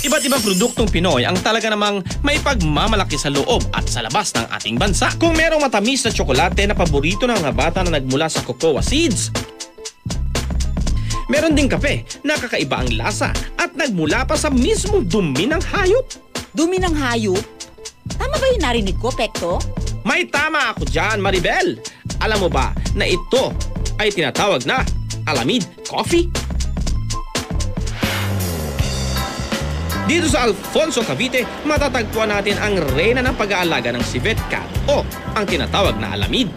Iba't ibang produktong Pinoy ang talaga namang may pagmamalaki sa loob at sa labas ng ating bansa. Kung merong matamis na tsokolate na paborito ng mga bata na nagmula sa cocoa seeds, meron ding kape na kakaiba ang lasa at nagmula pa sa mismong dumi ng hayop. Dumi ng hayop? Tama ba yung narinig ko, Pekto? May tama ako dyan, Maribel. Alam mo ba na ito ay tinatawag na Alamid Coffee? Dito sa Alfonso, Cavite, matatagpuan natin ang reyna ng pag-aalaga ng civet cat o ang tinatawag na Alamid.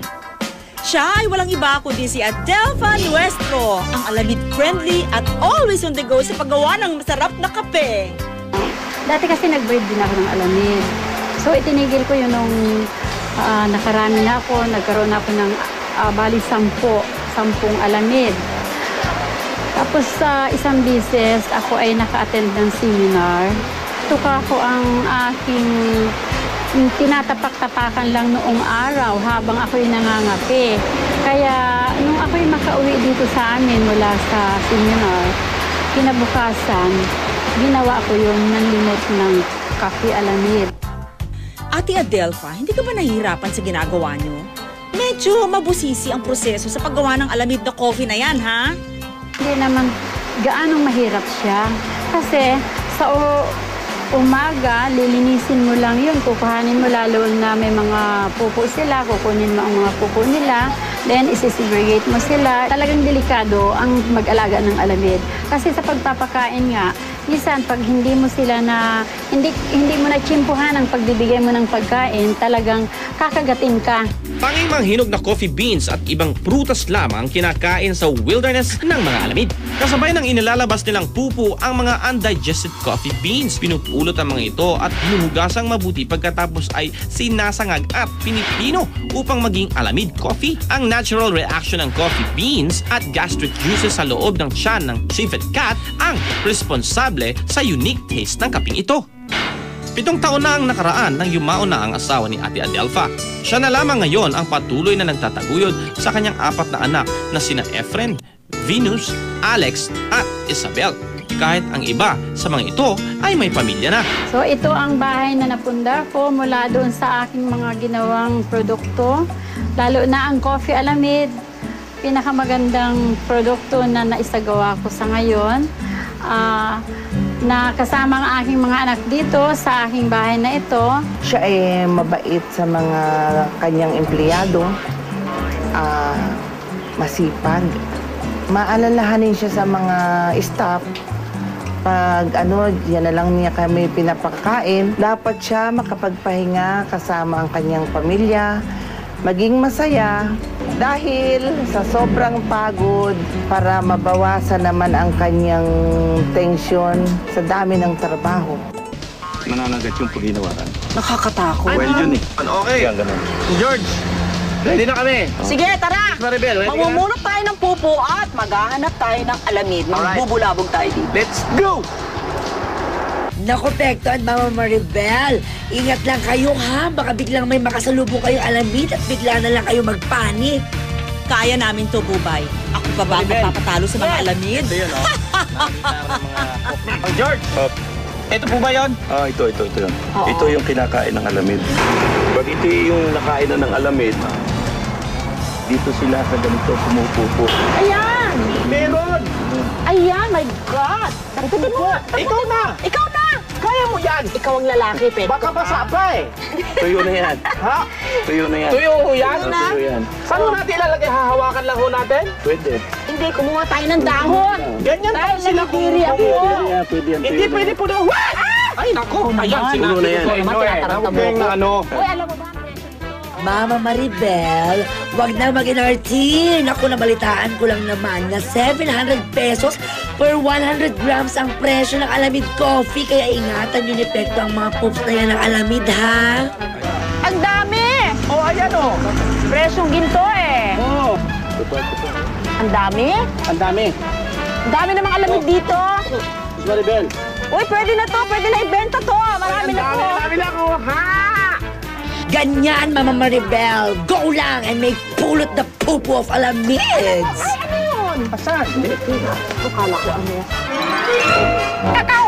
Siya ay walang iba kundi si Adelfa Nuestro, ang Alamid friendly at always on the go sa paggawa ng masarap na kape. Dati kasi nag-breed din ako ng Alamid. So itinigil ko yun nung nakarami na ako, nagkaroon ako ng bali 10 Alamid. Tapos sa isang bisis, ako ay naka-attend ng seminar. Tuka ko ang aking tinatapak-tapakan lang noong araw habang ako'y nangangape. Kaya nung ako'y makauwi dito sa amin mula sa seminar, kinabukasan, ginawa ko yung nanlimot ng Coffee Alamid. Ate Adelfa, hindi ka ba nahihirapan sa ginagawa niyo? Medyo mabusisi ang proseso sa paggawa ng Alamid na coffee na yan, ha? Hindi naman gaanong mahirap siya. Kasi sa umaga, lilinisin mo lang yun. Kukuhanin mo lalo na may mga pupo sila. Kukunin mo ang mga pupo nila. Then, isi-segregate mo sila. Talagang delikado ang mag-alaga ng Alamid. Kasi sa pagpapakain nga, minsan pag hindi mo sila hindi mo na tsimpuhan ang pagbibigay mo ng pagkain, talagang kakagatin ka. Tanging manghinog na coffee beans at ibang prutas lamang kinakain sa wilderness ng mga Alamid. Kasabay ng inilalabas nilang pupo ang mga undigested coffee beans. Pinupulot ang mga ito at hinuhugasang mabuti pagkatapos ay sinasangag at pinipino upang maging Alamid coffee. Ang natural reaction ng coffee beans at gastric juices sa loob ng tiyan ng civet cat ang responsable sa unique taste ng kaping ito. 7 taon na ang nakaraan nang yumao na ang asawa ni Ate Adelfa. Siya na lamang ngayon ang patuloy na nagtataguyod sa kanyang 4 na anak na sina Efren, Venus, Alex at Isabel. Kahit ang iba sa mga ito ay may pamilya na. So ito ang bahay na napundar ko mula doon sa aking mga ginawang produkto. Lalo na ang Coffee Alamid, pinakamagandang produkto na naisagawa ko sa ngayon. Na kasama ang aking mga anak dito sa aking bahay na ito. Siya ay mabait sa mga kanyang empleyado, masipag. Maalalahanin siya sa mga staff. Pag yan na lang niya kami pinapakain, dapat siya makapagpahinga kasama ang kanyang pamilya, maging masaya dahil sa sobrang pagod para mabawasan naman ang kanyang tensyon sa dami ng trabaho. Nananagat yung paghinawaran. Nakakatakot. Well, yun eh. Okay. Yan, ganun. George, ready na kami. Sige, tara! Maribel, ready ka na? Mamumulot tayo ng pupo at maghahanap tayo ng Alamid. Magbubulabog tayo dito. Let's go! Naku, Pekto at Mama Maribel, ingat lang kayo ha. Baka biglang may makasalubong kayong Alamid at bigla na lang kayo magpanik. Kaya namin to, Bubay. Ako pa ba ang magpapatalo sa mga Alamid? Ito yun, oh. George, ito po ba yun? Ito yun. Ito yung kinakain ng Alamid. Pag ito yung nakain na ng Alamid, dito sila sa ganito pumupupo. Ayan! Meron! Ayan, my God! Tangkitin mo! Ikaw na! Ikaw na! Kaya mo yan! Ikaw ang lalaki, Pekto. Baka masapa eh! Tuyo na yan. Ha? Tuyo na yan. Tuyo ho yan? Tuyo yan. Saan mo natin ilalagay? Hahawakan lang ho natin? Pwede. Hindi, kumuha tayo ng dahon. Ganyan Dahil daw sila nagtitiri ako. Pwede yan. Hindi pwede po daw. Ay, naku! Ayan, Tuyo na yan. sinabi ko sa inyo eh. Tinataranta mo Huwag kayong ano. Uy, alam mo ba? Mama Maribel, wag na mag-NRT. Naku, nabalitaan ko lang naman na 700 pesos per 100 grams ang presyo ng Alamid Coffee. Kaya ingatan nyo ni Pekto ang mga poops na yan ng Alamid, ha? Ang dami! Oh, ayan oh. Presyong ginto eh. Oh, Ang dami? ang dami. Ang dami namang Alamid dito. Maribel. Uy, pwede na to. Pwede na ibenta to. Marami na to. Dami na ko. Ha? Ganyan, Mama Maribel. Go lang and make pulot the pupo of Alamids. Ano yun? Asan? Akala ko ano yan. Kakao